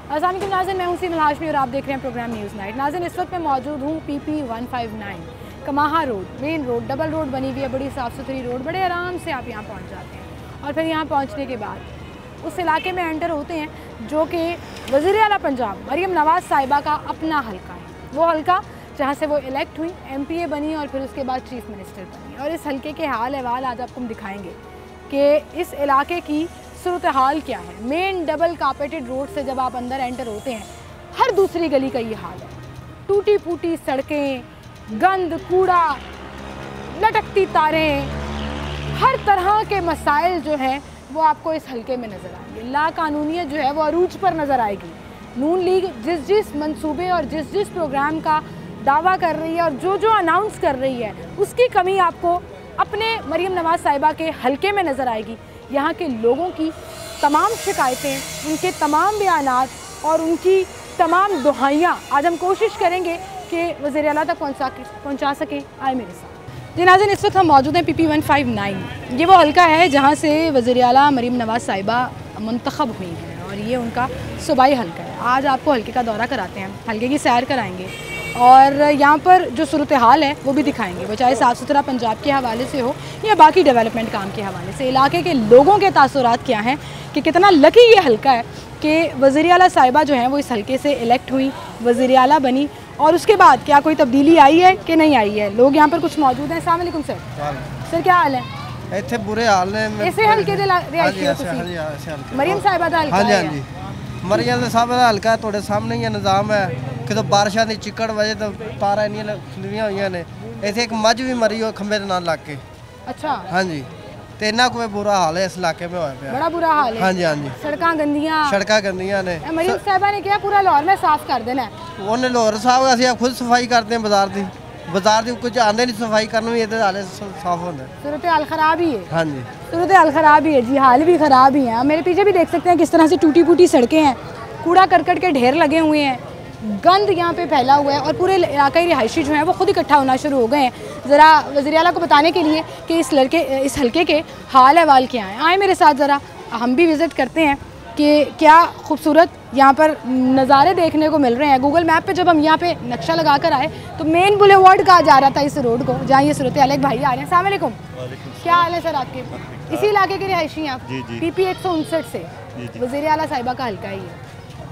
अस्सलाम वालेकुम नाज़रीन, मैं हूं सीमल हाशमी और आप देख रहे हैं प्रोग्राम न्यूज़ नाइट। नाज़रीन, इस वक्त मैं मौजूद हूं PP 159 कमाहा road, main road, double road बनी हुई है, बड़ी साफ़ सुथरी रोड। बड़े आराम से आप यहाँ पहुँच जाते हैं और फिर यहाँ पहुँचने के बाद उस इलाके में एंटर होते हैं जो कि वज़ीर आला पंजाब मरियम नवाज़ साहिबा का अपना हल्का है। वो हल्का जहाँ से वो इलेक्ट हुई, MPA बनी और फिर उसके बाद चीफ मिनिस्टर बनी। और इस हल्के के हाल अहवाल आज आपको हम दिखाएँगे कि इस इलाके की सूरत हाल क्या है। मेन डबल कार्पेटेड रोड से जब आप अंदर एंटर होते हैं, हर दूसरी गली का ये हाल है। टूटी फूटी सड़कें, गंद, कूड़ा, लटकती तारें, हर तरह के मसाइल जो हैं वो आपको इस हल्के में नज़र आएंगे। लाकानूनियत जो है वो अरूज पर नज़र आएगी। नून लीग जिस मंसूबे और जिस प्रोग्राम का दावा कर रही है और जो अनाउंस कर रही है, उसकी कमी आपको अपने मरियम नवाज़ साहिबा के हल्के में नज़र आएगी। यहाँ के लोगों की तमाम शिकायतें, उनके तमाम बयानात और उनकी तमाम दुहाइयाँ आज हम कोशिश करेंगे कि वज़ीर आला तक पहुँचा सकें। आए मेरे साथ जी नाज़रीन, इस वक्त हम मौजूद हैं PP 159। ये वो हल्का है जहाँ से वज़ीर आला मरियम नवाज़ साहिबा मुंतखब हुई हैं और ये उनका सूबाई हल्का है। आज आपको हल्के का दौरा कराते हैं, हल्के की सैर कराएँगे और यहाँ पर जो सूरत हाल है वो भी दिखाएंगे, वो चाहे साफ़ सुथरा पंजाब के हवाले से हो या बाकी डेवलपमेंट काम के हवाले से। इलाके के लोगों के तासुरात क्या हैं कि कितना लकी ये हल्का है कि वज़ीर आला साहिबा जो हैं वो इस हल्के से इलेक्ट हुई, वज़ीर आला बनी और उसके बाद क्या कोई तब्दीली आई है कि नहीं आई है। लोग यहाँ पर कुछ मौजूद हैं। अस्सलाम वालेकुम सर। सर क्या हाल है? ਇੱਥੇ बुरे हाल ने इसे हल्के दे रिहायशी हो तुसी? मरियम साहिबा दा हल्का है? ਹਾਂਜੀ ਮਰੀਆਂ ਦੇ ਸਭ ਦਾ ਹਲਕਾ ਤੁਹਾਡੇ ਸਾਹਮਣੇ ਹੀ ਨਿਜ਼ਾਮ ਹੈ। ਕਿਦੋਂ ਬਾਰਿਸ਼ਾਂ ਦੀ ਚਿੱਕੜ ਵਜੇ ਤਾਂ ਤਾਰਾਂ ਇੰਨੀਆਂ ਖਿਲਰੀਆਂ ਹੋਈਆਂ ਨੇ। ਇੱਥੇ ਇੱਕ ਮੱਝ ਵੀ ਮਰੀ ਉਹ ਖੰਭੇ ਦੇ ਨਾਲ ਲੱਗ ਕੇ। अच्छा, ਹਾਂਜੀ ਤੇ ਇੰਨਾ ਕੋਈ ਬੁਰਾ ਹਾਲ ਹੈ ਇਸ ਇਲਾਕੇ में ਹੋਇਆ ਪਿਆ। बड़ा बुरा हाल है। ਹਾਂਜੀ ਹਾਂਜੀ सड़कां गंदियां, ਸੜਕਾਂ ਗੰਦੀਆਂ ਨੇ। मरियम साहिबा ने क्या पूरा लाहौर में साफ कर देना है? ਉਹਨੇ ਲਾਹੌਰ ਸਾਹਿਬ ਅਸੀਂ ਆਪ ਖੁਦ ਸਫਾਈ ਕਰਦੇ ਹਾਂ ਬਾਜ਼ਾਰ ਦੀ ਕੁਝ ਆਂਦੇ ਨਹੀਂ ਸਫਾਈ ਕਰਨ ਵੀ ਇਹਦੇ ਹਾਲੇ ਸਾਫ ਹੁੰਦਾ। सूरत हाल ख़राब ही है। ਹਾਂਜੀ सूरत हाल ख़राब ही है जी, हाल भी ख़राब ही है। मेरे पीछे भी देख सकते हैं किस तरह से टूटी फूटी सड़कें हैं, कूड़ा करकट के ढेर लगे हुए हैं, गंद यहाँ पे फैला हुआ है और पूरे इलाकाई रिहायशी जो हैं वो खुद इकट्ठा होना शुरू हो गए हैं ज़रा वज़ीर आला को बताने के लिए कि इस हल्के के हाल अहवाल क्या हैं। आए मेरे साथ ज़रा हम भी विज़िट करते हैं कि क्या खूबसूरत यहाँ पर नज़ारे देखने को मिल रहे हैं। गूगल मैप पे जब हम यहाँ पे नक्शा लगा कर आए तो मेन बुलेवार्ड कहा जा रहा था इस रोड को जहाँ ये सूरत हाल। एक भाई आ रहे हैं। अस्सलाम वालेकुम। क्या हाल है सर आपके? इसी इलाके के रिहायशी हैं आप? PP 159 से वज़ीर आला साहिबा का हल्का ही है।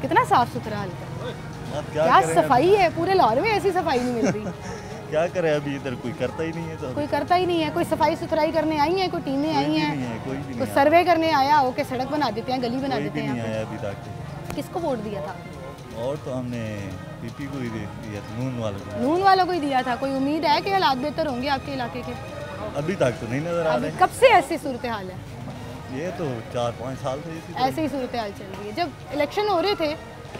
कितना साफ़ सुथरा हल्का है, क्या सफाई है। पूरे लाहौर में ऐसी सफाई नहीं मिल रही। क्या करे, अभी इधर कोई करता ही नहीं है। तो कोई करता ही नहीं है। कोई सफाई सुथराई करने आई है, कोई टीमें आई हैं, कोई भी कोई सर्वे करने आया हो कि सड़क बना देते हैं, गली बना देते हैं। नहीं आया अभी तक। किसको वोट दिया था? और तो हमने PP को ही दिया था, नून वालों को। नून वालों को ही दिया था। कोई उम्मीद है कि हालात बेहतर होंगे आपके इलाके के? अभी तक तो नहीं नजर आ अभी रहे। कब से ऐसी सूरत हाल है? ये तो 4-5 साल से ऐसे ही सूरत हाल चल रही है। जब इलेक्शन हो रहे थे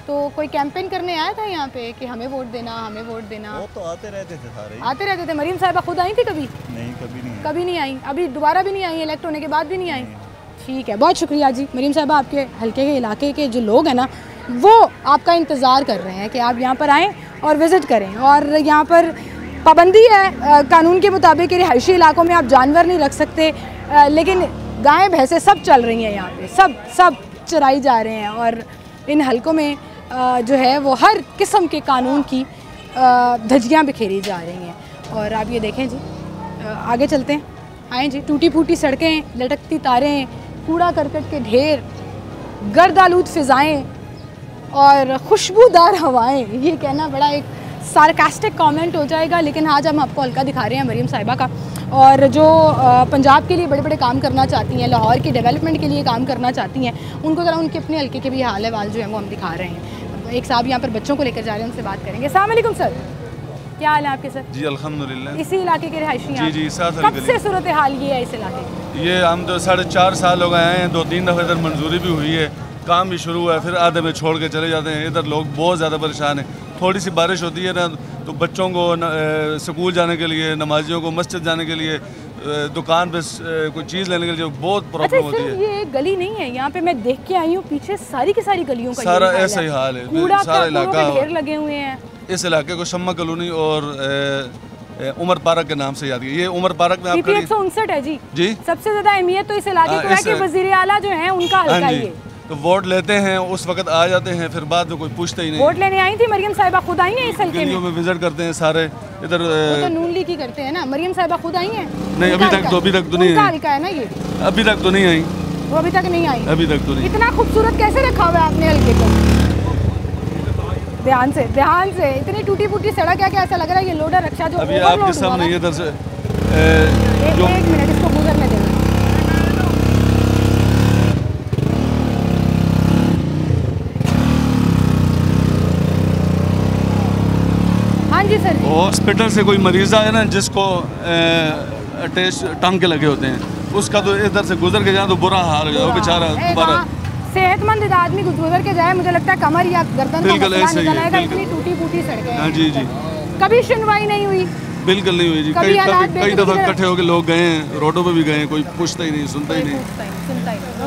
तो कोई कैंपेन करने आया था यहाँ पे कि हमें वोट देना, हमें वोट देना? वो तो आते रहते थे सारे। आते रहते थे। मरीम साहिबा खुद आई थी कभी? नहीं, कभी नहीं। कभी नहीं आई। अभी दोबारा भी नहीं आई, इलेक्ट होने के बाद भी नहीं आई। ठीक है, बहुत शुक्रिया जी। मरीम साहिबा, आपके हल्के के इलाके के जो लोग हैं ना वो आपका इंतज़ार कर रहे हैं कि आप यहाँ पर आएँ और विज़िट करें। और यहाँ पर पाबंदी है कानून के मुताबिक, रिहायशी इलाकों में आप जानवर नहीं रख सकते, लेकिन गायें भैंसें सब चल रही हैं यहाँ पे, सब चराई जा रहे हैं। और इन हल्कों में जो है वो हर किस्म के कानून की धज्जियाँ बिखेरी जा रही हैं। और आप ये देखें जी, आगे चलते हैं, आएँ जी। टूटी फूटी सड़कें, लटकती तारें, कूड़ा करकट के ढेर, गर्द आलूद फ़िज़ाएँ और खुशबूदार हवाएं। ये कहना बड़ा एक सार्कास्टिक कमेंट हो जाएगा, लेकिन आज हम आपको हल्का दिखा रहे हैं मरीम साहिबा का। और जो पंजाब के लिए बड़े बड़े काम करना चाहती हैं, लाहौर की डेवलपमेंट के लिए काम करना चाहती हैं, उनको ज़रा उनके अपने हल्के के भी हाल अहवाल जो है वो हम दिखा रहे हैं। एक साहब यहाँ पर बच्चों को लेकर जा रहे हैं, उनसे बात करेंगे। अस्सलाम वालेकुम सर, क्या हाल है आपके सर? जी अल्हम्दुलिल्लाह। इसी इलाके के रिहायशी हैं? जी साथ। कब से सूरत हाल ये है इस इलाके की? ये हम तो 4.5 साल हो गए हैं। 2-3 दफ़े इधर मंजूरी भी हुई है, काम भी शुरू हुआ है, फिर आधे में छोड़ के चले जाते हैं। इधर लोग बहुत ज़्यादा परेशान हैं। थोड़ी सी बारिश होती है ना तो बच्चों को स्कूल जाने के लिए, नमाजियों को मस्जिद जाने के लिए, दुकान पे कोई चीज़ लेने के लिए बहुत प्रॉब्लम होती है। ये गली नहीं है यहाँ पे, मैं देख के आई हूँ पीछे सारी की सारी गलियों का सारा ऐसा ही हाल है। सारा इलाका ढेर लगे हुए हैं। इस इलाके को शम्मा कॉलोनी और उमर पार्क के नाम से याद किया। ये उमर पार्क में PP 159 है जी। जी सबसे ज्यादा अहमियत तो इस इलाके को है कि वजीर आला जो है उनका हल्का ही है। तो वोट लेते हैं उस वक्त आ जाते हैं, फिर बाद में कोई पूछते ही नहीं। वोट लेने आई थी मरियम साहिबा, खुद आई हैं इस हल्के गलियों में? में विजिट करते हैं सारे इधर। वो तो नून लीग की करते हैं ना, मरियम साहिबा खुद आई हैं? नहीं, अभी तक तो नहीं उनका आई। हल्का है ना ये, अभी तक तो नहीं आई। वो अभी तक नहीं आई। अभी तक तो नहीं। इतना खूबसूरत कैसे रखा हुआ है आपने हल्के को? ध्यान से इतनी टूटी फूटी सड़क है कि ऐसा लग रहा है ये लोडर रक्षा जो अभी आपके सामने ये इधर से एक मिनट इसको गुजरने देना। हाँ जी सर। हॉस्पिटल से कोई मरीज आया ना जिसको अटैच टांके लगे होते हैं, उसका तो इधर से गुजर के जाए तो बुरा हाल हो जाए, वो बेचारा दोबारा। सेहतमंद आदमी गुजर के जाए, मुझे लगता है कमर या गर्दन का मसला निकल आएगा, इतनी टूटी फूटी सड़कें। हाँ जी जी, कभी सुनवाई नहीं हुई? बिल्कुल नहीं हुई जी। कई दफ़ा इकट्ठे होकर लोग गए हैं, रोडों पे भी गए हैं, कोई पूछता ही नहीं, सुनता ही नहीं।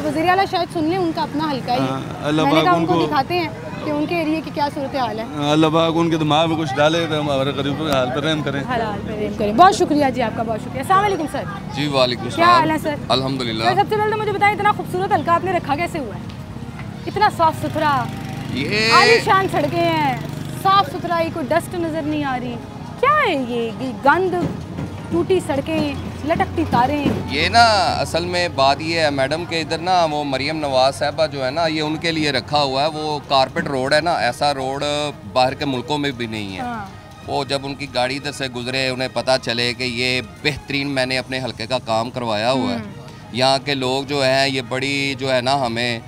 वज़ीर आला शायद सुन लें, उनका अपना हल्का ही है। मैंने कहा उनको दिखाते हैं कि उनके एरिया की क्या सूरत हाल है। अल्लाह पाक उनके दिमाग में कुछ डाले तो हमारे गरीबों के हाल पर रहम करें। बहुत शुक्रिया जी, आपका बहुत शुक्रिया। अस्सलाम वालेकुम सर। जी वालेकुम क्या हाल है सर? अल्हम्दुलिल्लाह। सबसे पहले तो मुझे बताएं, इतना खूबसूरत हल्का आपने रखा कैसे हुआ है? इतना साफ सुथरा, ये आलीशान सड़कें हैं, साफ सुथराई, कोई डस्ट नजर नहीं आ रही, क्या है ये गंद, टूटी सड़कें, लटकती तारें? ये ना असल में बात ये है मैडम के इधर ना वो मरियम नवाज साहबा जो है ना, ये उनके लिए रखा हुआ है। वो कारपेट रोड है ना, ऐसा रोड बाहर के मुल्कों में भी नहीं है। हाँ। वो जब उनकी गाड़ी इधर से गुजरे, उन्हें पता चले कि ये बेहतरीन मैंने अपने हल्के का काम करवाया हुआ है। यहाँ के लोग जो हैं ये बड़ी जो है ना हमें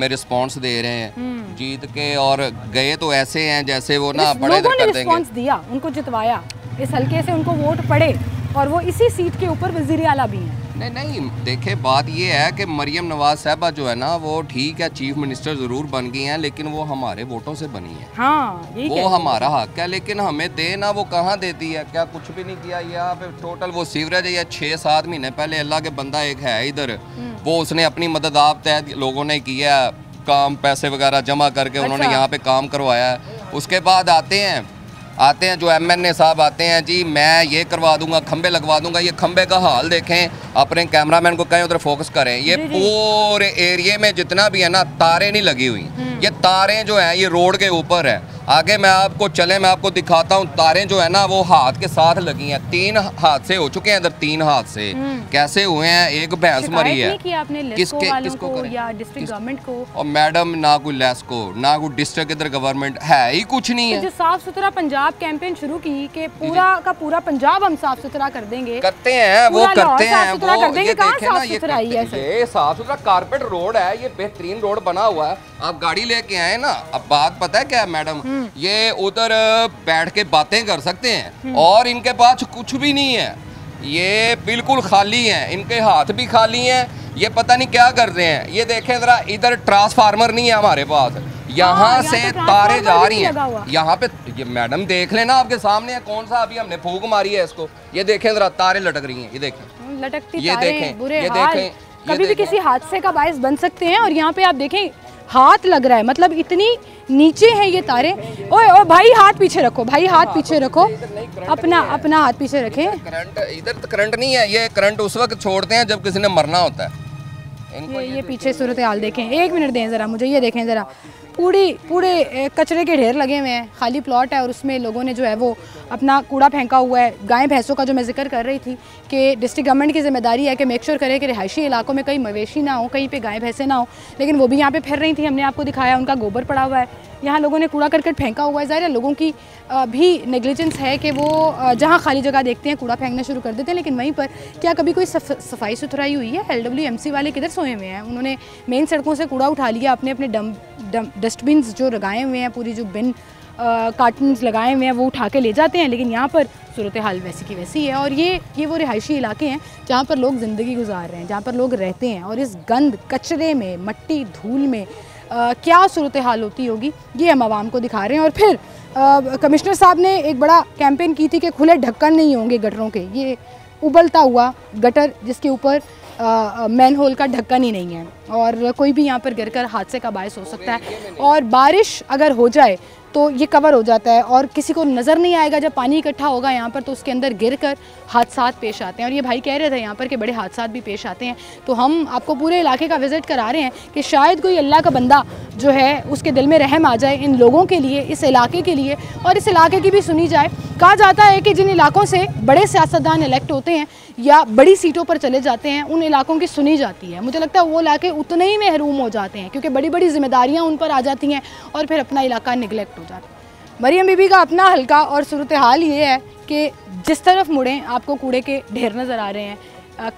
रिस्पांस दे रहे हैं जीत के, और गए तो ऐसे हैं जैसे वो ना बड़े लोगों ने कर रिस्पांस देंगे। दिया, उनको जितवाया, इस हल्के से उनको वोट पड़े, और वो इसी सीट के ऊपर वज़ीर आला भी हैं। नहीं देखे, बात ये है कि मरियम नवाज साहबा जो है ना, वो ठीक है चीफ मिनिस्टर ज़रूर बन गई हैं, लेकिन वो हमारे वोटों से बनी है। हाँ, वो हमारा हक है, लेकिन हमें दे ना, वो कहाँ देती है? क्या कुछ भी नहीं किया यहाँ पे? टोटल वो सीवरेज है, 6-7 महीने पहले अल्लाह के बंदा एक है इधर, वो उसने अपनी मदद आप तहत लोगों ने किया, काम पैसे वगैरह जमा करके उन्होंने यहाँ पे काम करवाया है। उसके बाद आते हैं जो MNA साहब आते हैं, जी मैं ये करवा दूंगा, खंबे लगवा दूंगा। ये खंबे का हाल देखें, अपने कैमरामैन को कहें उधर फोकस करें। ये पूरे एरिया में जितना भी है ना, तारें नहीं लगी हुई। ये तारें जो हैं ये रोड के ऊपर है। आगे मैं आपको दिखाता हूँ, तारें जो है ना वो हाथ के साथ लगी हैं। 3 हादसे हो चुके हैं इधर, 3 हादसे कैसे हुए हैं? एक भैंस मरी है। किसको या डिस्ट्रिक्ट गवर्नमेंट को? और मैडम ना कोई लेस्को, ना कोई डिस्ट्रिक्ट इधर गवर्नमेंट है ही कुछ नहीं है। जो साफ सुथरा पंजाब कैंपेन शुरू की कि पूरा का पूरा पंजाब हम साफ सुथरा कर देंगे, करते हैं वो, करते हैं वो। ये साफ सुथरा कारपेट रोड है, ये बेहतरीन रोड बना हुआ है। आप गाड़ी लेके आए ना, अब बात पता है क्या है मैडम, ये उधर बैठ के बातें कर सकते हैं, और इनके पास कुछ भी नहीं है। ये बिल्कुल खाली हैं, इनके हाथ भी खाली हैं। ये पता नहीं क्या कर रहे हैं। ये देखें जरा, इधर ट्रांसफार्मर नहीं है हमारे पास, यहाँ से तारे जा रही हैं। यहाँ पे ये मैडम देख लेना, आपके सामने है, कौन सा अभी हमने फूंक मारी है इसको। ये देखें जरा, तारे लटक रही हैं, ये देखें, लटकती ये तारें, देखें, बुरे ये हाल, देखें, कभी भी किसी हादसे का बायस बन सकते हैं। और यहाँ पे आप देखें हाथ लग रहा है, मतलब इतनी नीचे है ये तारे। ओए भाई हाथ पीछे रखो, भाई हाथ पीछे रखो, अपना हाथ पीछे रखें। करंट इधर तो करंट नहीं है, ये करंट उस वक्त छोड़ते हैं जब किसी ने मरना होता है। ये पीछे सूरत हाल देखें, 1 मिनट दें ज़रा मुझे, ये देखें ज़रा, पूरे कचरे के ढेर लगे हुए हैं। खाली प्लॉट है और उसमें लोगों ने जो है वो अपना कूड़ा फेंका हुआ है। गाय भैंसों का जो मैं जिक्र कर रही थी कि डिस्ट्रिक्ट गवर्नमेंट की जिम्मेदारी है कि मेक श्योर करे कि रिहायशी इलाकों में कहीं मवेशी ना हो, कहीं पे गाय भैंसें ना हो, लेकिन वो भी यहाँ पे फिर रही थी। हमने आपको दिखाया, उनका गोबर पड़ा हुआ है, यहाँ लोगों ने कूड़ा करकट फेंका हुआ है। ज़ाहिर है लोगों की भी नेग्लिजेंस है कि वो जहाँ खाली जगह देखते हैं कूड़ा फेंकना शुरू कर देते हैं। लेकिन वहीं पर क्या कभी कोई सफाई सुथराई हुई है? LWMC वाले किधर सोए हुए हैं? उन्होंने मेन सड़कों से कूड़ा उठा लिया, अपने अपने डस्टबिन जो लगाए हुए हैं, पूरी जो बिन कार्टन्स लगाए हुए हैं वो उठा के ले जाते हैं। लेकिन यहाँ पर सूरत हाल वैसी की वैसी है। और ये वो रिहायशी इलाके हैं जहाँ पर लोग ज़िंदगी गुजार रहे हैं, जहाँ पर लोग रहते हैं। और इस गंद कचरे में, मट्टी धूल में क्या सूरत हाल होती होगी, ये हम आवाम को दिखा रहे हैं। और फिर कमिश्नर साहब ने एक बड़ा कैंपेन की थी कि खुले ढक्कन नहीं होंगे गटरों के। ये उबलता हुआ गटर जिसके ऊपर मैन होल का ढक्कन ही नहीं है, और कोई भी यहाँ पर गिरकर हादसे का बायस हो सकता है। और बारिश अगर हो जाए तो ये कवर हो जाता है और किसी को नज़र नहीं आएगा जब पानी इकट्ठा होगा यहाँ पर, तो उसके अंदर गिरकर हादसात पेश आते हैं। और ये भाई कह रहे थे यहाँ पर कि बड़े हादसात भी पेश आते हैं। तो हम आपको पूरे इलाके का विज़िट करा रहे हैं कि शायद कोई अल्लाह का बंदा जो है उसके दिल में रहम आ जाए इन लोगों के लिए, इस इलाके के लिए, और इस इलाके की भी सुनी जाए। कहा जाता है कि जिन इलाकों से बड़े सियासतदान इलेक्ट होते हैं या बड़ी सीटों पर चले जाते हैं, उन इलाकों की सुनी जाती है। मुझे लगता है वो इलाके उतने ही महरूम हो जाते हैं क्योंकि बड़ी बड़ी जिम्मेदारियां उन पर आ जाती हैं और फिर अपना इलाका निगलेक्ट हो जाता है। मरियम बीबी का अपना हल्का और सूरत हाल ये है कि जिस तरफ मुड़ें आपको कूड़े के ढेर नज़र आ रहे हैं,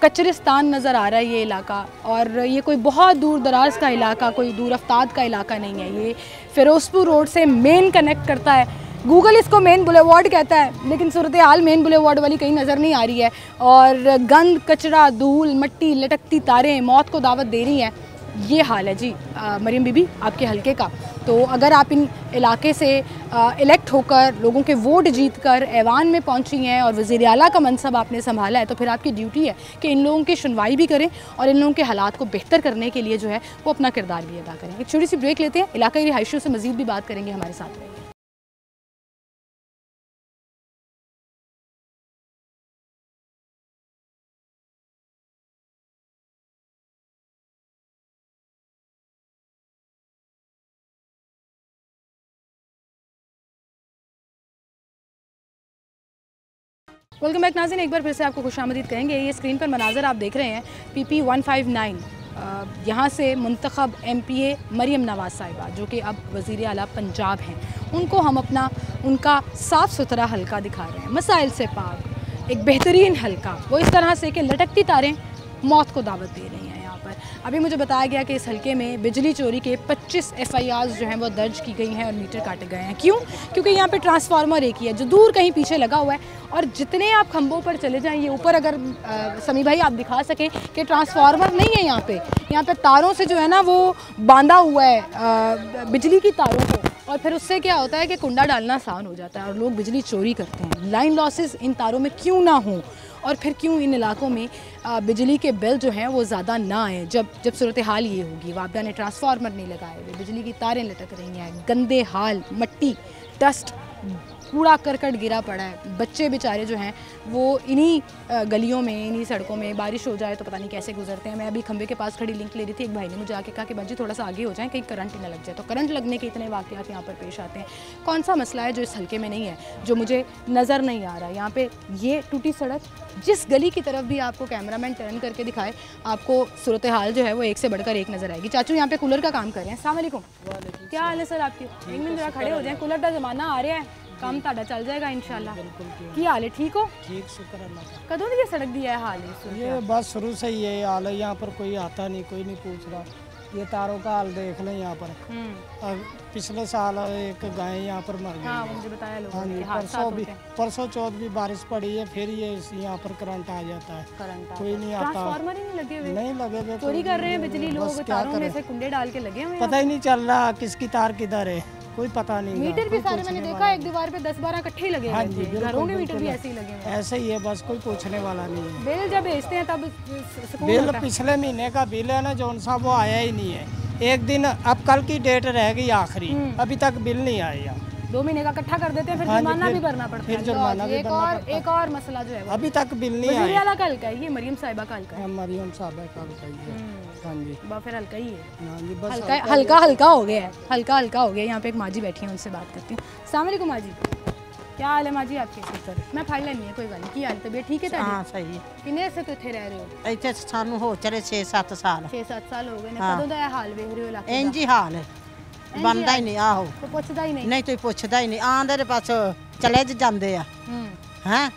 कचरिस्तान नज़र आ रहा है ये इलाका। और ये कोई बहुत दूर दराज का इलाका, कोई दूर अफ्ताद का इलाका नहीं है। ये फ़िरोज़पुर रोड से मेन कनेक्ट करता है। गूगल इसको मेन बुलेवार्ड कहता है, लेकिन सूरत हाल मेन बुलेवार्ड वाली कहीं नज़र नहीं आ रही है। और गंद, कचरा, धूल, मिट्टी, लटकती तारें मौत को दावत दे रही हैं। ये हाल है जी मरियम बीबी आपके हलके का। तो अगर आप इन इलाके से इलेक्ट होकर लोगों के वोट जीत कर ऐवान में पहुंची हैं और वज़ीर आला का मनसब आपने संभाला है, तो फिर आपकी ड्यूटी है कि इन लोगों की सुनवाई भी करें और इन लोगों के हालात को बेहतर करने के लिए जो है वो अपना किरदार भी अदा करें। एक छोटी सी ब्रेक लेते हैं, इलाकाई रिहायशियों से मज़ीद भी बात करेंगे, हमारे साथ रहिए। वेलकम बैक नाज़रीन, एक बार फिर से आपको खुशामदीद कहेंगे। ये स्क्रीन पर मनाज़र आप देख रहे हैं PP 159 यहाँ से मुंतखब MPA मरियम नवाज़ साहिबा जो कि अब वज़ीर आला पंजाब हैं, उनको हम अपना उनका साफ़ सुथरा हल्का दिखा रहे हैं, मसाइल से पाक, एक बेहतरीन हल्का। वो इस तरह से कि लटकती तारें मौत को दावत दे रही हैं। यहाँ पर अभी मुझे बताया गया कि इस हल्के में बिजली चोरी के 25 FIRs जो हैं वो दर्ज की गई हैं और मीटर काटे गए हैं। क्यों? क्योंकि यहाँ पे ट्रांसफार्मर एक ही है जो दूर कहीं पीछे लगा हुआ है। और जितने आप खंभों पर चले जाएं, ये ऊपर अगर समी भाई आप दिखा सकें कि ट्रांसफार्मर नहीं है यहाँ पे तारों से जो है ना वो बांधा हुआ है बिजली की तारों को। और फिर उससे क्या होता है कि कुंडा डालना आसान हो जाता है और लोग बिजली चोरी करते हैं। लाइन लॉसेस इन तारों में क्यों ना हों और फिर क्यों इन इलाकों में बिजली के बिल जो हैं वो ज़्यादा ना आए। जब सूरत हाल ये होगी, वापडा ने ट्रांसफार्मर नहीं लगाए हुए, बिजली की तारें लटक रही हैं, गंदे हाल, मट्टी, डस्ट, कूड़ा करकट गिरा पड़ा है, बच्चे बेचारे जो हैं वो इन्हीं गलियों में, इन्हीं सड़कों में बारिश हो जाए तो पता नहीं कैसे गुजरते हैं। मैं अभी खंबे के पास खड़ी लिंक ले रही थी, एक भाई ने मुझे आके कहा कि बाजी थोड़ा सा आगे हो जाए कहीं करंट न लग जाए। तो करंट लगने के इतने वाक़यात यहाँ पर पेश आते हैं। कौन सा मसला है जो इस हल्के में नहीं है, जो मुझे नज़र नहीं आ रहा। यहाँ पे ये टूटी सड़क, जिस गली की तरफ भी आपको कैमरामैन टर्न करके दिखाए, आपको सूरत हाल जो है वो एक से बढ़कर एक नज़र आएगी। चाचू यहाँ पे कूलर का काम कर रहे हैं। अस्सलाम वालेकुम, क्या हाल है सर आपकी? एक मिनट जरा खड़े हो जाए, कूलर का ज़माना आ रहा है, काम ताड़ा चल जाएगा इंशाल्लाह। की हाल है? ठीक हो? ठीक, शुक्र अल्लाह का। कदों ये सड़क दिया है हाल है? ये बस शुरू से ही ये हाल है, यहाँ पर कोई आता नहीं, कोई नहीं पूछ रहा। ये तारों का हाल देख लें यहाँ पर। अब पिछले साल एक गाय यहाँ पर मर गई। हाँ, मुझे बताया लोगों हाँ ने जी, कि हादसात होते हैं। परसों चौथ भी बारिश पड़ी है, फिर ये यहाँ पर करंट आ जाता है। कोई नहीं आता, ट्रांसफार्मर ही नहीं लगे हुए, नहीं लगे हुए, चोरी कर रहे हैं बिजली लोग, तारों में से कुंडे डाल के लगे हुए हैं। पता ही नहीं चल रहा किसकी तार किधर है, कोई पता नहीं। मीटर भी सारे मैंने देखा एक दीवार पे 10-12 इकट्ठे लगे हाँ हुए जी, थे। घरों के मीटर भी ऐसे ही लगे हुए हैं। ऐसे ही है, बस कोई पूछने वाला नहीं है। बिल जब भेजते हैं तब सुकून बिल होता है। पिछले महीने का बिल है ना जौन सा, वो आया ही नहीं है। एक दिन, अब कल की डेट रह गई आखिरी, अभी तक बिल नहीं आया। 2 महीने का इकट्ठा कर देते हैं, फिर हाँ जी, जुर्माना फिर- भी भरना पड़ता है। फिर जुर्माना भी भरना पड़ता है। एक और मसला जो है वो अभी तक बिल नहीं वज़ीर आया। आला का हल्का है, ये मरियम साहिबा का हल्का है। मरियम साहब का बताइए। हाँ जी, फिर हल्का ही है, हाँ जी, बस हल्का हो गया है, हल्का हो गया। यहाँ पे एक माजी बैठी है, उनसे बात करती हूँ। अस्सलाम वालेकुम माजी, क्या हाल है माजी आपके? मैं फाइल लेनी है, कोई बात नहीं। की हाल, तबीयत ठीक है हाँ ਤੁਹਾਡੀ? सही किन्ने से तो इत्थे रह रहे हो? ਇੱਥੇ ਸਾਨੂੰ ਹੋ ਚਲੇ 6-7 ਸਾਲ 6-7 साल हो गए ने। हाँ। कदों ਦਾ ਇਹ ਹਾਲ ਵੇਖ ਰਹੇ ਹੋ ਇਲਾਕੇ ਇੰਜ ਹੀ ਹਾਲ ਹੈ, ਬੰਦਾ ਹੀ ਨਹੀਂ ਆਹੋ, ਕੋਈ ਪੁੱਛਦਾ ਹੀ ਨਹੀਂ। ਨਹੀਂ ਕੋਈ ਪੁੱਛਦਾ ਹੀ ਨਹੀਂ, ਆਂਦੇ ਦੇ ਪਾਸ ਚਲੇ ਜਾਂਦੇ ਆ ਹੈ,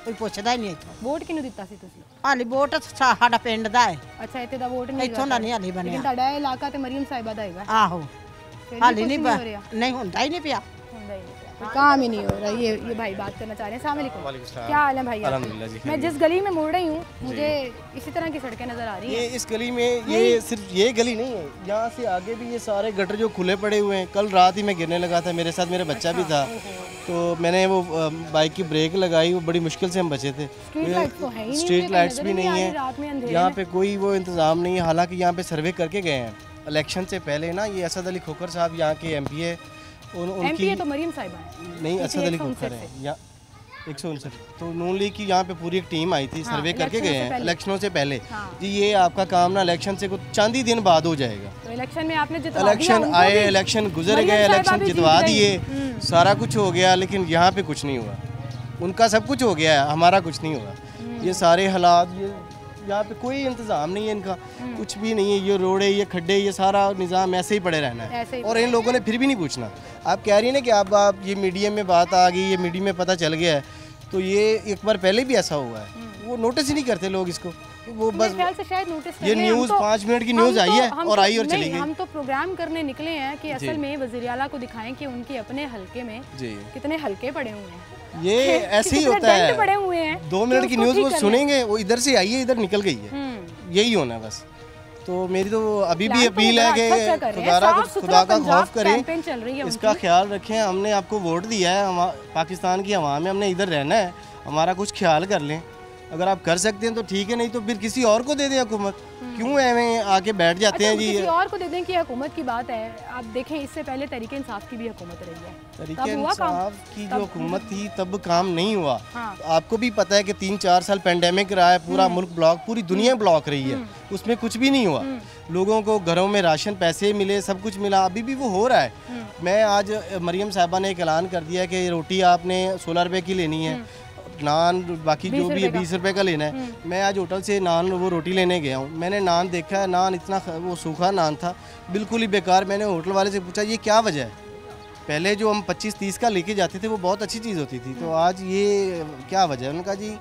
ਕੋਈ ਪੁੱਛਦਾ ਹੀ ਨਹੀਂ ਇੱਥੋਂ। ਵੋਟ ਕਿਹਨੂੰ ਦਿੱਤਾ ਸੀ ਤੁਸੀਂ? ਹਾਲੀ ਵੋਟ ਸਾਡਾ ਪਿੰਡ ਦਾ ਹੈ, ਅੱਛਾ, ਇੱਥੇ ਦਾ ਵੋਟ ਨਹੀਂ ਇੱਥੋਂ ਦਾ ਨਹੀਂ ਹਾਲੀ ਲੇਕਿਨ ਬਣਿਆ। ਤੁਹਾਡਾ ਇਹ ਇਲਾਕਾ ਤੇ ਮਰੀਮ ਸਾਹਿਬਾ ਦਾ ਹੈਗਾ। ਆਹੋ ਫਿਰ ਵੀ ਹਾਲੀ ਕੁਛ ਨਹੀਂ ਹੋ ਰਿਹਾ। ਨਹੀਂ ਹੁੰਦਾ ही नहीं ਪਿਆ। ਹੁੰਦਾ ही नहीं पिया। कोई काम ही नहीं हो रहा। ये भाई बात करना चाह रहे हैं। अस्सलाम वालेकुम, क्या हाल है भाई? अल्हम्दुलिल्लाह जी। मैं जिस गली में मुड़ रही हूँ, मुझे इसी तरह की सड़कें नजर आ रही ये हैं। इस गली में, ये सिर्फ ये गली नहीं है, यहाँ से आगे भी ये सारे गटर जो खुले पड़े हुए हैं। कल रात ही मैं गिरने लगा था, मेरे साथ मेरा बच्चा भी था, तो मैंने वो बाइक की ब्रेक लगाई, वो बड़ी मुश्किल से हम बचे थे। स्ट्रीट लाइट्स तो है ही नहीं, स्ट्रीट मुझे लाइट्स नजर भी ही नहीं आ रही रात में है, अंधेरे यहाँ में। पे कोई वो इंतज़ाम नहीं है। हालांकि यहाँ पे सर्वे करके गए हैं इलेक्शन से पहले ना, ये असद अली खोकर साहब यहाँ के MP है, एमपी है तो मरियम साहिबा है नहीं, असद अली खोखर है या 159। तो नून लीग की यहाँ पे पूरी एक टीम आई थी, सर्वे करके गए हैं इलेक्शनों से पहले जी ये आपका काम ना इलेक्शन से कुछ चंद ही दिन बाद हो जाएगा। तो इलेक्शन में आपने जितवा इलेक्शन आए, इलेक्शन गुजर गए, इलेक्शन जितवा दिए, सारा कुछ हो गया, लेकिन यहाँ पे कुछ नहीं हुआ। उनका सब कुछ हो गया है, हमारा कुछ नहीं हुआ। ये सारे हालात, ये यहाँ पे कोई इंतज़ाम नहीं है इनका, कुछ भी नहीं है। ये रोडे, ये खड्डे, ये सारा निज़ाम ऐसे ही पड़े रहना है। और इन लोगों ने फिर भी नहीं पूछना। आप कह रही हैं ना कि आप ये मीडिया में बात आ गई, ये मीडिया में पता चल गया है, तो ये एक बार पहले भी ऐसा हुआ है। वो नोटिस ही नहीं करते लोग इसको, वो बस शायद नोटिस ये न्यूज़ 5 मिनट की न्यूज़ आई है और आई और चली गई। हम तो प्रोग्राम करने निकले हैं कि असल में वज़ीर आला को दिखाएं कि उनके अपने हल्के में कितने हल्के पड़े हुए हैं। ये ऐसे ही होता है, पड़े हुए हैं 2 मिनट की न्यूज़ वो सुनेंगे, वो इधर से आई है इधर निकल गई है, यही होना है बस। तो मेरी तो अभी भी अपील है कि खुदा का खौफ करें, इसका ख्याल रखें। हमने आपको वोट दिया है, पाकिस्तान की अवाम है, हमने इधर रहना है, हमारा कुछ ख्याल कर लें। अगर आप कर सकते हैं तो ठीक है, नहीं तो फिर किसी और को दे दें हुकूमत। क्यों ऐਵੇਂ आके बैठ जाते हैं जी? किसी और को दे दें कि हुकूमत की बात है। आप देखें इससे पहले तहरीक इंसाफ की भी हुकूमत रही है, तहरीक इंसाफ की जो हुकूमत थी तब काम नहीं हुआ। आपको भी पता है कि 3-4 साल पेंडेमिक रहा है, पूरा मुल्क ब्लॉक, पूरी दुनिया ब्लॉक रही है, उसमें कुछ भी नहीं हुआ। लोगों को घरों में राशन, पैसे मिले, सब कुछ मिला, अभी भी वो हो रहा है। मैं आज मरियम साहिबा ने एक ऐलान कर दिया कि रोटी आपने 16 रुपए की लेनी है, नान बाकी जो भी है 20 रुपए का लेना है। मैं आज होटल से नान वो रोटी लेने गया हूँ, मैंने नान देखा है, नान इतना वो सूखा नान था, बिल्कुल ही बेकार। मैंने होटल वाले से पूछा ये क्या वजह है? पहले जो हम 25-30 का लेके जाते थे वो बहुत अच्छी चीज़ होती थी, तो आज ये क्या वजह है? उन्होंने कहा जी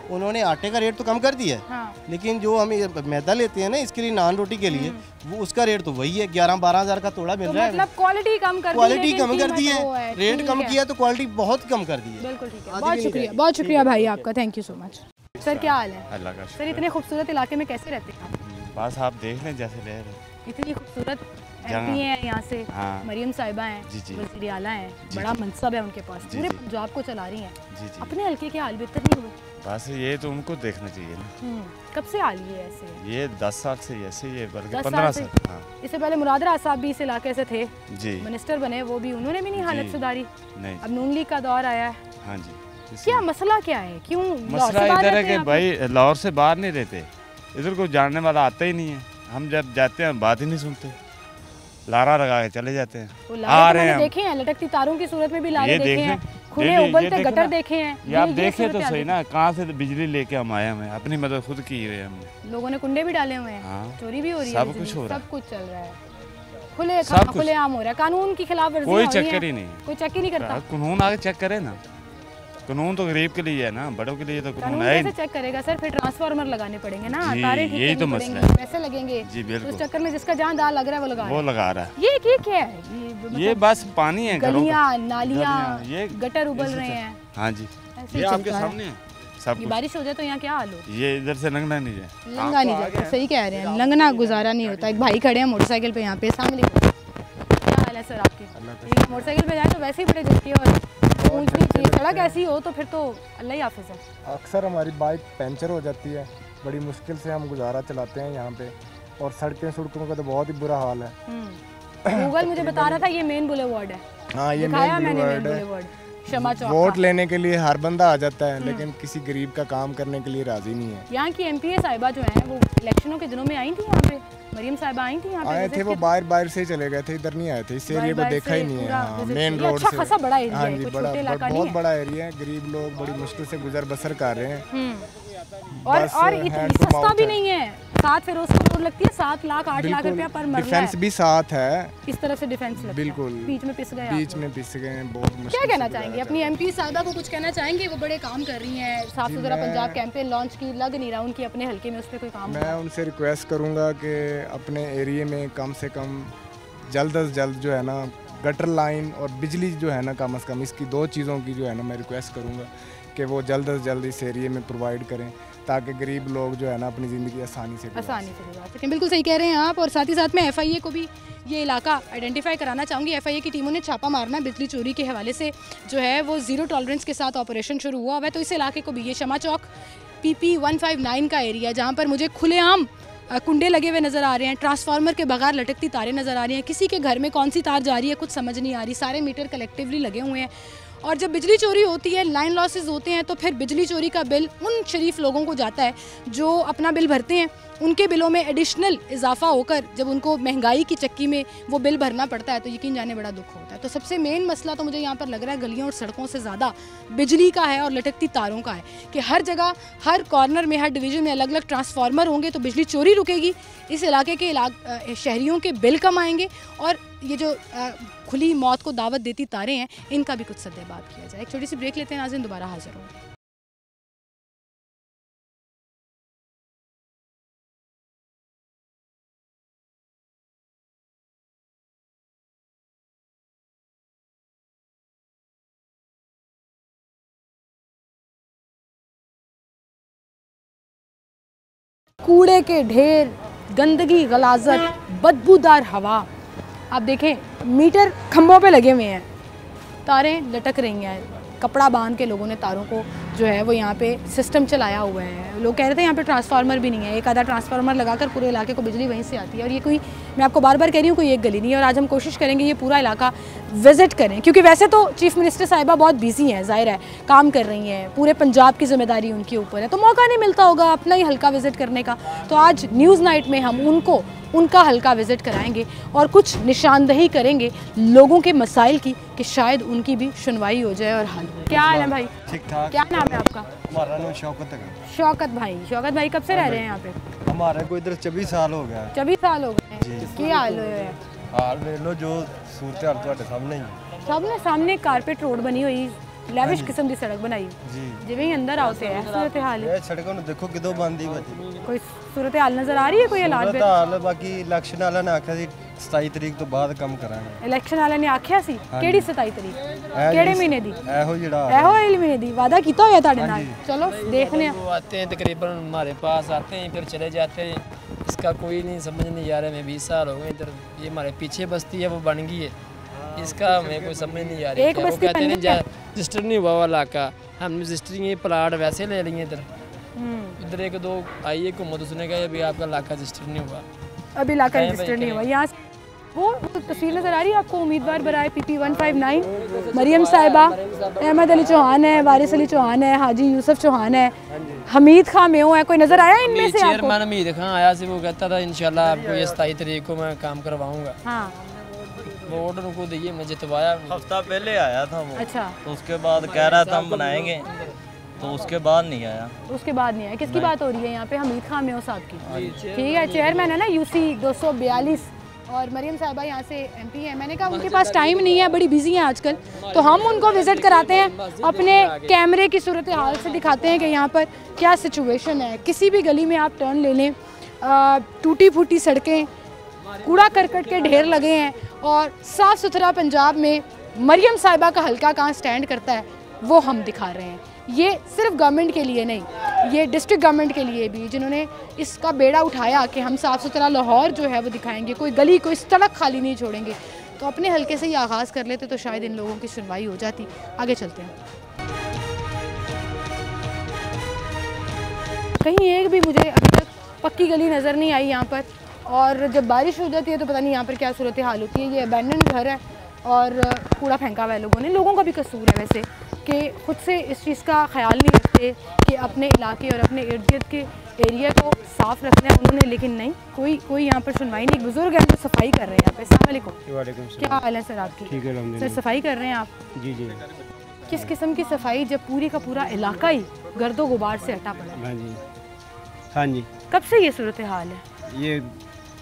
उन्होंने आटे का रेट तो कम कर दिया है, लेकिन जो हम मैदा लेते हैं ना इसके लिए नान रोटी के लिए, वो उसका रेट तो वही है, 11-12 हज़ार का तोड़ा मिल रहा है। मतलब क्वालिटी कम कर दी है, रेट कम किया तो क्वालिटी बहुत कम कर दी है। बिल्कुल ठीक है, बहुत शुक्रिया भाई आपका, thank you so much. Sir क्या हाल है? अल्लाह का सर इतने खूबसूरत इलाके में कैसे रहते हैं आप? बस आप देख लें जैसे रह रहे। इतनी खूबसूरत एमपी हैं यहाँ से, मरियम साहिबा हैं, वज़ीर आला हैं, बड़ा मनसब है उनके पास, पूरे पंजाब को चला रही हैं, अपने हल्के के हाल बेहतर नहीं हुए? बस ये तो उनको देखना चाहिए ना। कब से हाल ये ऐसे है? ये 10 साल से ऐसे ही है, बल्कि 15 साल। इससे पहले मुराद राज साहब भी इस इलाके से थे जी, मिनिस्टर बने, वो भी उन्होंने भी नहीं हालत सुधारी। नहीं, अब नून लीग का दौर आया है। हाँ जी, क्या मसला क्या है? क्यों मसला इधर है कि भाई लाहौर से बाहर नहीं रहते, इधर कोई जानने वाला आता ही नहीं है। हम जब जाते हैं बात ही नहीं सुनते, लारा लगा के चले जाते हैं। आ रहे हैं देखे हैं, लटकती तारों की सूरत में भी लारे देखे हैं, खुले उबलते गटर देखे हैं। ये आप देखे तो सही ना, कहाँ से बिजली लेके हम आए हैं, अपनी मदद खुद की हुई है हमने। लोगों ने कुंडे भी डाले हुए हैं, चोरी भी हो रही है, सब कुछ हो रहा है, सब कुछ चल रहा है, खुले आम हो रहा है। कानून की खिलाफ वर्जी कोई चक्कर ही नहीं, कोई चेक ही नहीं करता। कानून आगे चेक करे ना, कानून तो गरीब के लिए है ना, बड़ों के लिए तो कानून है। कैसे चेक करेगा सर? फिर ट्रांसफार्मर लगाने पड़ेंगे ना, तारे ठीक यही तो मसला है, पैसे लगेंगे जी बिल्कुल। उस चक्कर में जिसका जहां दाल लग रहा है वो लगा रहा है। ये क्या है? ये बस पानी है, गलियां नालियां, ये गटर उबल रहे हैं। हाँ जी, ये आपके सामने है सब। बारिश हो जाए तो यहाँ क्या हाल हो? ये इधर से लंघना नहीं जाए, लंघा नहीं जाता, सही कह रहे हैं, लंघना गुजारा नहीं होता। एक भाई खड़े हैं मोटरसाइकिल पे यहाँ पे, सामने क्या हाल है सर आपके? मोटरसाइकिल पे जाए तो वैसे ही बड़े झटके और पूछनी चाहिए, सड़क ऐसी हो तो फिर तो अल्लाह ही हाफिज़ है। अक्सर हमारी बाइक पंचर हो जाती है, बड़ी मुश्किल से हम गुजारा चलाते हैं यहाँ पे, और सड़कों का तो बहुत ही बुरा हाल है। गूगल मुझे बता रहा था ये मेन बुलेवार्ड है। हाँ, ये मेन बुलेवार्ड है। वोट लेने के लिए हर बंदा आ जाता है, लेकिन किसी गरीब का काम करने के लिए राजी नहीं है। यहाँ की एमपीए साहिबा जो हैं वो इलेक्शनों के दिनों में आई थी यहाँ पे, मरियम साहिबा आई थी यहाँ पे? आए थे, वो बाहर से चले गए थे, इधर नहीं आए थे, इस एरिया को देखा ही नहीं है। हाँ, मेन रोड से खासा बड़ा एरिया है, बहुत बड़ा एरिया है, गरीब लोग बड़ी मुश्किल से गुजर बसर कर रहे हैं। और सस्ता भी नहीं है, साथ फिर उसको लगती है 7 लाख 8 लाख रुपया पर मरला है। डिफेंस भी साथ है, इस तरफ से डिफेंस बिल्कुल बीच में पिस गए, बहुत मुश्किल। क्या कहना चाहेंगे अपनी एमपी साहिबा को? कुछ कहना चाहेंगे? वो बड़े काम कर रही हैं, साफ सुथरा पंजाब कैंपेन लॉन्च की, लग नहीं रहा उनकी अपने हल्के में उस पर कोई काम। मैं उनसे रिक्वेस्ट करूँगा कि अपने एरिए में कम से कम जल्द अज जल्द जो है ना गटर लाइन और बिजली जो है ना कम से कम, इसकी 2 चीज़ों की जो है ना मैं रिक्वेस्ट करूँगा कि वो जल्द अज जल्द इस एरिए में प्रोवाइड करें, ताकि गरीब लोग जो है ना अपनी ज़िंदगी आसानी से गुजार सकें। बिल्कुल सही कह रहे हैं आप। और साथ ही साथ में एफआईए को भी ये इलाका आइडेंटिफाई कराना चाहूँगी। एफआईए की टीमों ने छापा मारना है, बिजली चोरी के हवाले से जो है वो 0 टॉलरेंस के साथ ऑपरेशन शुरू हुआ है। तो इस इलाके को भी, ये शमा चौक PP 159 का एरिया, जहाँ पर मुझे खुलेआम कुंडे लगे हुए नज़र आ रहे हैं, ट्रांसफार्मर के बगैर लटकती तारें नज़र आ रही हैं, किसी के घर में कौन सी तार जा रही है कुछ समझ नहीं आ रही, सारे मीटर कलेक्टिवली लगे हुए हैं। और जब बिजली चोरी होती है, लाइन लॉसेस होते हैं, तो फिर बिजली चोरी का बिल उन शरीफ लोगों को जाता है जो अपना बिल भरते हैं, उनके बिलों में एडिशनल इजाफा होकर जब उनको महंगाई की चक्की में वो बिल भरना पड़ता है तो यकीन जाने बड़ा दुख होता है। तो सबसे मेन मसला तो मुझे यहाँ पर लग रहा है गलियों और सड़कों से ज़्यादा बिजली का है और लटकती तारों का है कि हर जगह, हर कॉर्नर में, हर डिवीज़न में अलग अलग ट्रांसफार्मर होंगे तो बिजली चोरी रुकेगी, इस इलाके के शहरियों के बिल कम आएंगे और ये जो खुली मौत को दावत देती तारें हैं इनका भी कुछ सद्देबाब किया जाए। एक छोटी सी ब्रेक लेते हैं नाज़रीन, दोबारा हाजिर होंगे। कूड़े के ढेर, गंदगी, गलाजत, बदबूदार हवा। आप देखें मीटर खंभों पे लगे हुए हैं, तारें लटक रही हैं, कपड़ा बांध के लोगों ने तारों को जो है वो यहाँ पे सिस्टम चलाया हुआ है। लोग कह रहे थे यहाँ पे ट्रांसफार्मर भी नहीं है, एक आधा ट्रांसफार्मर लगाकर पूरे इलाके को बिजली वहीं से आती है। और ये कोई, मैं आपको बार बार कह रही हूँ, कोई एक गली नहीं है। और आज हम कोशिश करेंगे ये पूरा इलाका विज़िट करें, क्योंकि वैसे तो चीफ़ मिनिस्टर साहिबा बहुत बिजी हैं, ज़ाहिर है काम कर रही हैं, पूरे पंजाब की जिम्मेदारी उनके ऊपर है, तो मौका नहीं मिलता होगा अपना ही हल्का विज़िट करने का। तो आज न्यूज़ नाइट में हम उनको उनका हल्का विज़िट कराएंगे और कुछ निशानदही करेंगे लोगों के मसाइल की कि शायद उनकी भी सुनवाई हो जाए और हल हो। क्या हाल है भाई? ठीक ठाक। क्या नाम है आपका? हमारा नाम शौकत है। शौकत भाई। शौकत भाई कब से रह रहे हैं यहाँ पे? हमारे को इधर 24 साल हो गया। 24 साल हो गए हैं। क्या हाल है? हाल देख लो जो सूरत हाल ਤੁਹਾਡੇ ਸਾਹਮਣੇ ਹੀ। सबने सामने कारपेट रोड बनी हुई, लैविश किस्म की सड़क बनाई जी, जिवें ही अंदर आओ ते है सूरत हाल है। सड़कों ਨੂੰ देखो किदों ਬੰਦੀ ਵੱਜੀ। कोई सूरत हाल नजर आ रही है? कोई हालात सूरत हाल बाकी इलेक्शन वाला ने आखिया सी 27 तरीक तो बाद ਕੰਮ ਕਰਾਂਗੇ। इलेक्शन वाले ने आखिया सी ਕਿਹੜੀ 27 तरीक? ਕਿਹੜੇ ਮਹੀਨੇ ਦੀ? ਇਹੋ ਜਿਹੜਾ ਇਹੋ ਵਾਲੇ ਮਹੀਨੇ ਦੀ वादा ਕੀਤਾ ਹੋਇਆ ਤੁਹਾਡੇ ਨਾਲ। चलो देखने हैं। वो आते हैं तकरीबन हमारे पास आते हैं फिर चले जाते हैं, इसका कोई नहीं समझ नहीं आ रहा। मैं 20 साल हो गए इधर, ये हमारे पीछे बस्ती है वो बन गई है, इसका हमें कोई समझ नहीं आ रही। एक बस्ती कहते हैं रजिस्टर नहीं हुआ इलाका, हमने रजिस्टरिंग प्लाट वैसे ले लिए इधर। इधर एक दो आई है हुकूमत, उसने कहा अभी आपका इलाका रजिस्टर नहीं हुआ, अभी इलाका रजिस्टर नहीं हुआ। यहाँ वो तस्वीर नज़र आ रही है आपको, उम्मीदवार बराए PP 159 मरियम साहिबा, अहमद अली चौहान है, वारिस अली चौहान है, हाजी यूसुफ चौहान है, हमीद खां मेो है। कोई नज़र आया इनमें से आपको? चेयरमैन हमीद खां आया से, वो कहता था इंशाल्लाह आपको ये 27 तारीख को मैं काम करवाऊँगा। हाँ, वोट उनको दिए, मैं जितवाया। हफ्ता पहले आया था वो। अच्छा। तो उसके बाद कह रहा था हम बनाएंगे, तो उसके बाद नहीं आया। उसके बाद नहीं आया। किसकी बात हो रही है यहाँ पे? हमीद खां मेो साहब की। ठीक है, चेयरमैन है ना UC 242, और मरियम साहिबा यहाँ से MP है। मैंने कहा उनके पास टाइम नहीं है, बड़ी बिजी हैं आजकल, तो हम उनको विज़िट कराते हैं, अपने कैमरे की सूरत हाल से दिखाते हैं कि यहाँ पर क्या सिचुएशन है। किसी भी गली में आप टर्न ले लें, टूटी फूटी सड़कें, कूड़ा करकट के ढेर लगे हैं, और साफ़ सुथरा पंजाब में मरियम साहिबा का हल्का कहाँ स्टैंड करता है वो हम दिखा रहे हैं। ये सिर्फ गवर्नमेंट के लिए नहीं, ये डिस्ट्रिक्ट गवर्नमेंट के लिए भी, जिन्होंने इसका बेड़ा उठाया कि हम साफ़ सुथरा लाहौर जो है वो दिखाएंगे, कोई गली कोई सड़क खाली नहीं छोड़ेंगे। तो अपने हल्के से ही आगाज़ कर लेते तो शायद इन लोगों की सुनवाई हो जाती। आगे चलते हैं। कहीं एक भी मुझे अभी तक पक्की गली नज़र नहीं आई यहाँ पर, और जब बारिश हो जाती है तो पता नहीं यहाँ पर क्या सूरत हाल होती है। ये अबैंडन घर है और कूड़ा फेंका हुआ है लोगों ने। लोगों का भी कसूर है वैसे कि खुद से इस चीज़ का ख्याल नहीं रखते कि अपने इलाके और अपने इर्द गिर्द के एरिया को साफ़ रखना है उन्होंने, लेकिन नहीं, कोई यहाँ पर सुनवाई नहीं। एक बुजुर्ग है जो सफाई कर रहे हैं यहाँ पे। अस्सलाम वालेकुम। क्या हाल है सर आपकी? ठीक है सर, सफाई कर रहे हैं आप? जी जी। किस किस्म की सफाई जब पूरी का पूरा इलाका ही गर्दो गुबार से हटा पड़ा है? हाँ जी, हाँ जी। कब से ये सूरत हाल है? ये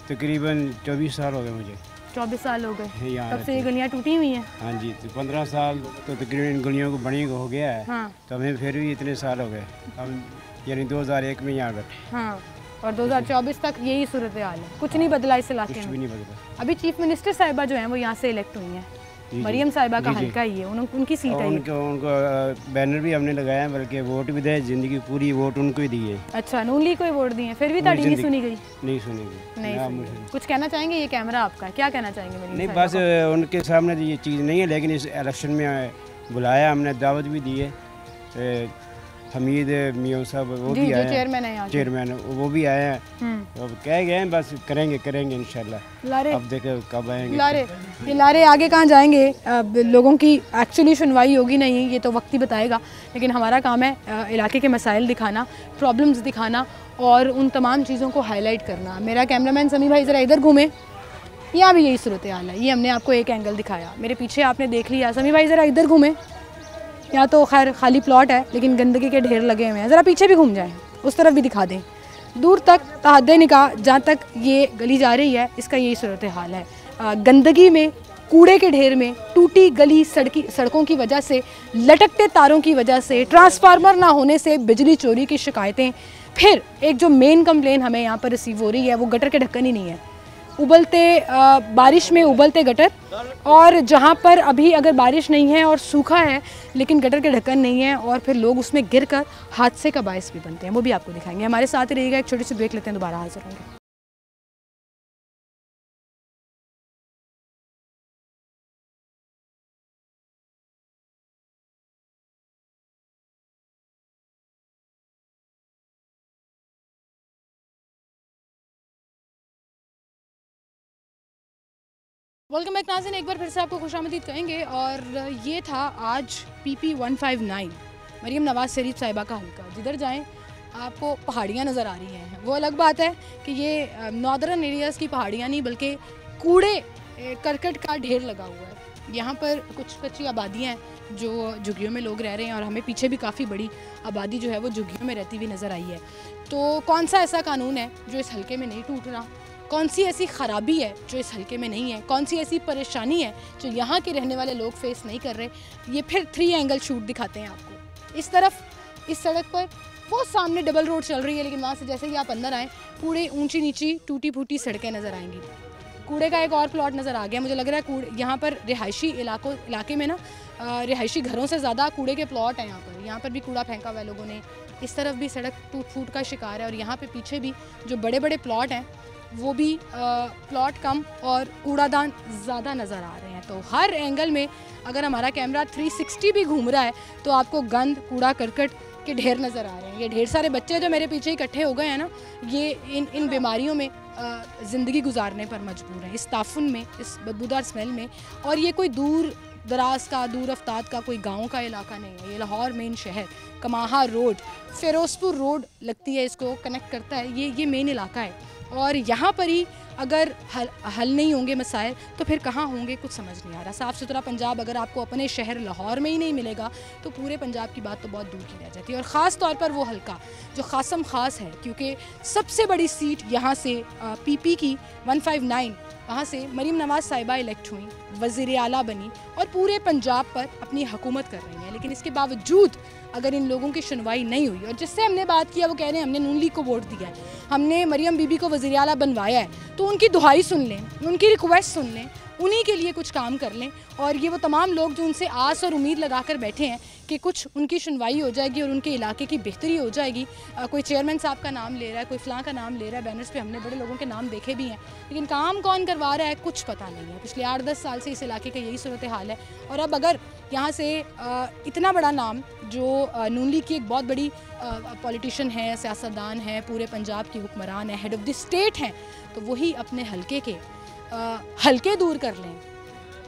तकरीबन 24 साल हो गए मुझे। 24 साल हो गए यहाँ तब से ये गलियाँ टूटी हुई हैं? हाँ जी, तो 15 साल तो तकरीबन इन गलियों को बनी हो गया है। हाँ। तो हमें फिर भी इतने साल हो गए, हम यानी 2001 में यहाँ बैठे। हाँ, और 2024 तक यही सूरत हाल है, कुछ नहीं बदला इस इलाके में? कुछ भी नहीं बदला। अभी चीफ मिनिस्टर साहिबा जो हैं वो यहाँ से इलेक्ट हुई हैं, मरियम साहिबा का हल्का ही है, उनकी सीट है। उनको बैनर भी हमने लगाया है, बल्कि वोट भी दे, जिंदगी पूरी वोट उनको ही दी है। अच्छा, नून लीग को ही वोट दिए, फिर भी ताड़ी नहीं सुनी गई? नहीं सुनी गई। नहीं। कुछ कहना चाहेंगे? ये कैमरा आपका, क्या कहना चाहेंगे? नहीं, बस उनके सामने ये चीज़ नहीं है, लेकिन इस इलेक्शन में बुलाया, हमने दावत भी दी है, हमीद मियाँ साहब वो भी आए हैं, चेयरमैन है यहाँ, चेयरमैन वो भी आए हैं। अब कह गए हैं बस करेंगे इंशाल्लाह। अब देखो कब आएंगे। ये लारे आगे कहाँ जाएंगे, अब लोगों की एक्चुअली सुनवाई होगी नहीं, ये तो वक्त ही बताएगा। लेकिन हमारा काम है इलाके के मसाइल दिखाना, प्रॉब्लम्स दिखाना और उन तमाम चीज़ों को हाईलाइट करना। मेरा कैमरामैन समी भाई ज़रा इधर घूमे, यहाँ भी यही सूरत हाल है। ये हमने आपको एक एंगल दिखाया, मेरे पीछे आपने देख लिया। समी भाई ज़रा इधर घूमे, यहाँ तो खैर खाली प्लॉट है लेकिन गंदगी के ढेर लगे हुए हैं। ज़रा पीछे भी घूम जाएं, उस तरफ भी दिखा दें। दूर तक तहद्दे निकाह जहाँ तक ये गली जा रही है, इसका यही सूरत हाल है। गंदगी में, कूड़े के ढेर में, टूटी गली सड़कों की वजह से, लटकते तारों की वजह से, ट्रांसफार्मर ना होने से बिजली चोरी की शिकायतें। फिर एक जो मेन कंप्लेन हमें यहाँ पर रिसीव हो रही है वो गटर के ढक्कन ही नहीं है। उबलते बारिश में उबलते गटर, और जहाँ पर अभी अगर बारिश नहीं है और सूखा है लेकिन गटर के ढक्कन नहीं है, और फिर लोग उसमें गिरकर हादसे का बायस भी बनते हैं, वो भी आपको दिखाएंगे। हमारे साथ ही रहिएगा, एक छोटी सी ब्रेक लेते हैं, दोबारा हाजिर होंगे। वेलकम बैक नाज़रीन, एक बार फिर से आपको खुशामदीद कहेंगे। और ये था आज PP 159 मरियम नवाज़ शरीफ साहिबा का हल्का। जिधर जाएं आपको पहाड़ियाँ नज़र आ रही हैं। वो अलग बात है कि ये नॉर्दर्न एरियाज़ की पहाड़ियाँ नहीं बल्कि कूड़े करकट का ढेर लगा हुआ है। यहाँ पर कुछ कच्ची आबादियाँ हैं जो झुग्गियों में लोग रह रहे हैं, और हमें पीछे भी काफ़ी बड़ी आबादी जो है वो झुग्गियों में रहती हुई नज़र आई है। तो कौन सा ऐसा कानून है जो इस हल्के में नहीं टूट रहा, कौन सी ऐसी ख़राबी है जो इस हल्के में नहीं है, कौन सी ऐसी परेशानी है जो यहाँ के रहने वाले लोग फेस नहीं कर रहे, ये फिर 3 एंगल शूट दिखाते हैं आपको। इस तरफ इस सड़क पर वो सामने डबल रोड चल रही है, लेकिन वहाँ से जैसे ही आप अंदर आएँ कूड़े, ऊंची नीची टूटी फूटी सड़कें नज़र आएंगी। कूड़े का एक और प्लॉट नज़र आ गया। मुझे लग रहा है कूड़े यहाँ पर रिहायशी इलाके में ना रिहायशी घरों से ज़्यादा कूड़े के प्लॉट हैं यहाँ पर भी कूड़ा फेंका हुआ है लोगों ने। इस तरफ भी सड़क टूट फूट का शिकार है, और यहाँ पे पीछे भी जो बड़े बड़े प्लॉट हैं वो भी प्लॉट कम और कूड़ादान ज़्यादा नज़र आ रहे हैं। तो हर एंगल में अगर हमारा कैमरा 360 भी घूम रहा है तो आपको गंद, कूड़ा करकट के ढेर नज़र आ रहे हैं। ये ढेर सारे बच्चे जो मेरे पीछे इकट्ठे हो गए हैं ना, ये इन बीमारियों में ज़िंदगी गुजारने पर मजबूर हैं, इस ताफुन में, इस बदबूदार स्मेल में। और ये कोई दूर दराज का, दूर अफ्ताद का कोई गांव का इलाका नहीं है। ये लाहौर मेन शहर, कमाहा रोड, फिरोजपुर रोड लगती है, इसको कनेक्ट करता है, ये मेन इलाका है। और यहाँ पर ही अगर हल नहीं होंगे मसाइल तो फिर कहाँ होंगे, कुछ समझ नहीं आ रहा। साफ़ सुथरा पंजाब अगर आपको अपने शहर लाहौर में ही नहीं मिलेगा तो पूरे पंजाब की बात तो बहुत दूर की रह जाती है। और ख़ास तौर पर वो हल्का जो खासम ख़ास है, क्योंकि सबसे बड़ी सीट यहाँ से PP की 159, वहाँ से मरीम नवाज़ साहिबा इलेक्ट हुई, वज़ीर आला बनी और पूरे पंजाब पर अपनी हुकूमत कर रही हैं। लेकिन इसके बावजूद अगर इन लोगों की सुनवाई नहीं हुई, और जिससे हमने बात किया वो कह रहे हैं हमने नून लीग को वोट दिया है, हमने मरियम बीबी को वज़ीर आला बनवाया है, तो उनकी दुहाई सुन लें, उनकी रिक्वेस्ट सुन लें, उन्हीं के लिए कुछ काम कर लें। और ये वो तमाम लोग जो उनसे आस और उम्मीद लगा कर बैठे हैं कि कुछ उनकी सुनवाई हो जाएगी और उनके इलाके की बेहतरी हो जाएगी। कोई चेयरमैन साहब का नाम ले रहा है, कोई फ़लाँ का नाम ले रहा है, बैनर्स पे हमने बड़े लोगों के नाम देखे भी हैं, लेकिन काम कौन करवा रहा है कुछ पता नहीं है। पिछले 8-10 साल से इस इलाके का यही सूरत हाल है। और अब अगर यहाँ से इतना बड़ा नाम जो नून लीग की एक बहुत बड़ी पॉलिटिशियन है, सियासतदान है, पूरे पंजाब की हुक्मरान है, हेड ऑफ़ द स्टेट हैं, तो वही अपने हल्के के हल्के दूर कर लें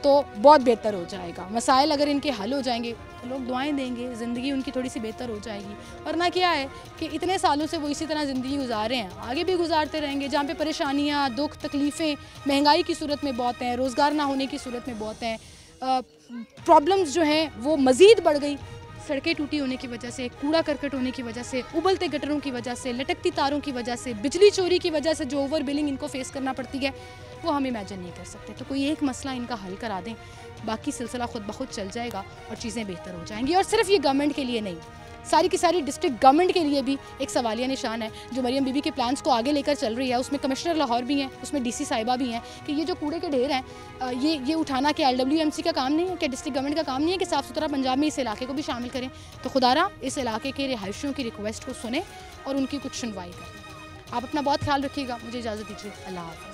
तो बहुत बेहतर हो जाएगा। मसाइल अगर इनके हल हो जाएंगे तो लोग दुआएं देंगे, ज़िंदगी उनकी थोड़ी सी बेहतर हो जाएगी। वरना क्या है कि इतने सालों से वो इसी तरह ज़िंदगी गुजार रहे हैं, आगे भी गुजारते रहेंगे, जहाँ पे परेशानियाँ, दुख, तकलीफ़ें, महंगाई की सूरत में बहुत हैं, रोज़गार ना होने की सूरत में बहुत हैं, प्रॉब्लम्स जो हैं वो मज़ीद बढ़ गई, सड़कें टूटी होने की वजह से, कूड़ा करकट होने की वजह से, उबलते गटरों की वजह से, लटकती तारों की वजह से, बिजली चोरी की वजह से जो ओवर बिलिंग इनको फेस करना पड़ती है वो हम इमेजिन नहीं कर सकते। तो कोई एक मसला इनका हल करा दें, बाकी सिलसिला खुद ब खुद चल जाएगा और चीज़ें बेहतर हो जाएंगी। और सिर्फ ये गवर्नमेंट के लिए नहीं, सारी की सारी डिस्ट्रिक्ट गवर्नमेंट के लिए भी एक सवालिया निशान है जो मरियम बीबी के प्लान्स को आगे लेकर चल रही है। उसमें कमिश्नर लाहौर भी हैं, उसमें DC साहिबा भी हैं कि ये जो कूड़े के ढेर हैं ये उठाना क्या LWMC का काम नहीं है, क्या डिस्ट्रिक्ट गवर्नमेंट का काम नहीं है कि साफ़ सुथरा पंजाब में इस इलाके को भी शामिल करें। तो खुदारा इस इलाके के रिहायशियों की रिक्वेस्ट को सुने और उनकी कुछ सुनवाई करें। आप अपना बहुत ख्याल रखिएगा, मुझे इजाज़त दीजिए, अल्लाह हाफ़िज़।